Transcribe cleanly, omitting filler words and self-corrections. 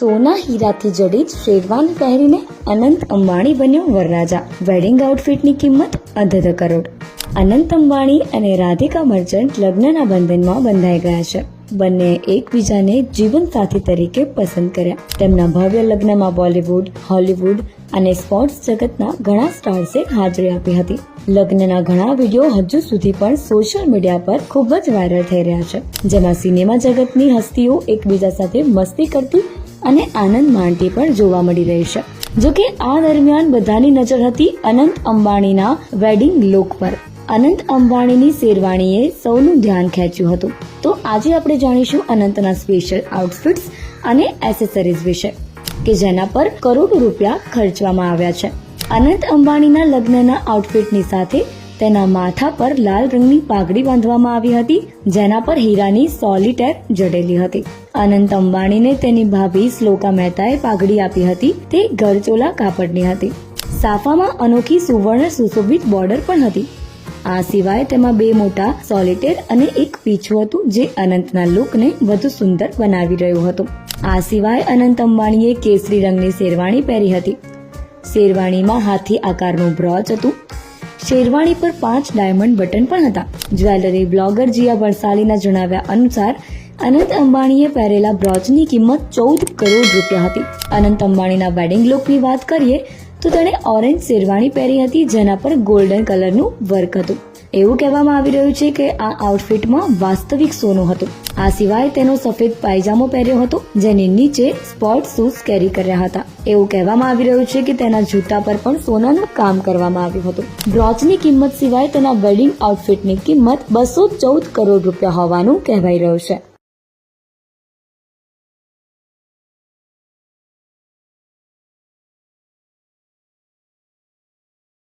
સોના હીરાથી જડિત શેરવાની પહેરીને અનંત અંબાણી બન્યો વરરાજા. વેડિંગ આઉટફિટની કિંમત અડધા કરોડ. અનંત અંબાણી અને રાધિકા મર્ચન્ટ લગ્નના બંધનમાં બંધાઈ ગયા છે. બંને એકબીજાને જીવનસાથી તરીકે પસંદ કર્યા. તેમના ભવ્ય લગ્નમાં બોલિવૂડ, હોલિવૂડ અને સ્પોર્ટ્સ જગતના ઘણા સ્ટાર્સે હાજરી આપી હતી. લગ્નના ઘણા વિડીયો હજુ સુધી પણ સોશિયલ મીડિયા પર ખૂબ જ વાયરલ થઈ રહ્યા છે, જેમાં સિનેમા જગતની હસ્તીઓ એકબીજા સાથે મસ્તી કરતી અને આનંદ માણતી પણ જોવા મળી રહી છે. જોકે આ દરમિયાન બધાની નજર હતી અનંત અંબાણીના વેડિંગ લુક પર. અનંત અંબાણીની શેરવાણીએ સૌનું ધ્યાન ખેંચ્યું હતું. તો આજે આપણે જાણીશું અનંતના સ્પેશિયલ આઉટફિટ્સ અને એસેસરીઝ વિશે, કે જેના પર કરોડો રૂપિયા ખર્ચવામાં આવ્યા છે. અનંત અંબાણીના લગ્નના આઉટફિટની સાથે તેના માથા પર લાલ રંગની પાઘડી બાંધવામાં આવી હતી, જેના પર હીરાની સોલિટેર જડેલી હતી. અનંત અંબાણીને તેની ભાભી શ્લોકા મહેતાએ પાઘડી આપી હતી. તે ગરચોલા કાપડની હતી. સાફામાં અનોખી સુવર્ણ સુશોભિત બોર્ડર પણ હતી. આ સિવાય તેમાં બે મોટા સોલિટેર અને એક પીછું હતું, જે અનંતના લુકને વધુ સુંદર બનાવી રહ્યું હતું. આ સિવાય અનંત અંબાણીએ કેસરી રંગની શેરવાણી પહેરી હતી. શેરવાણીમાં હાથી આકારનું બ્રોચ હતું. શેરવાણી પર 5 ડાયમંડ બટન પણ હતા. જ્વેલરી બ્લોગર જીયા ભણસાલીના જણાવ્યા અનુસાર અનંત અંબાણીએ પહેરેલા બ્રોચની કિંમત 14 કરોડ રૂપિયા હતી. અનંત અંબાણીના વેડિંગ લુકની વાત કરીએ તો તેણે ઓરેન્જ શેરવાણી પહેરી હતી, જેના પર ગોલ્ડન કલરનું વર્ક હતું. એવું કહેવામાં આવી રહ્યું છે કે આ આઉટફિટમાં વાસ્તવિક સોનું હતું. આ સિવાય તેનો સફેદ પાયજામો પહેર્યો હતો, જેની નીચે સ્પોર્ટ શૂઝ કેરી કર્યા હતા. એવું કહેવામાં આવી રહ્યું છે કે તેના જૂતા પર પણ સોનાનું કામ કરવામાં આવ્યું હતું. બ્રોચની કિંમત સિવાય તેના વેડિંગ આઉટફિટની કિંમત 214 કરોડ રૂપિયા હોવાનું કહેવાઈ રહ્યું છે.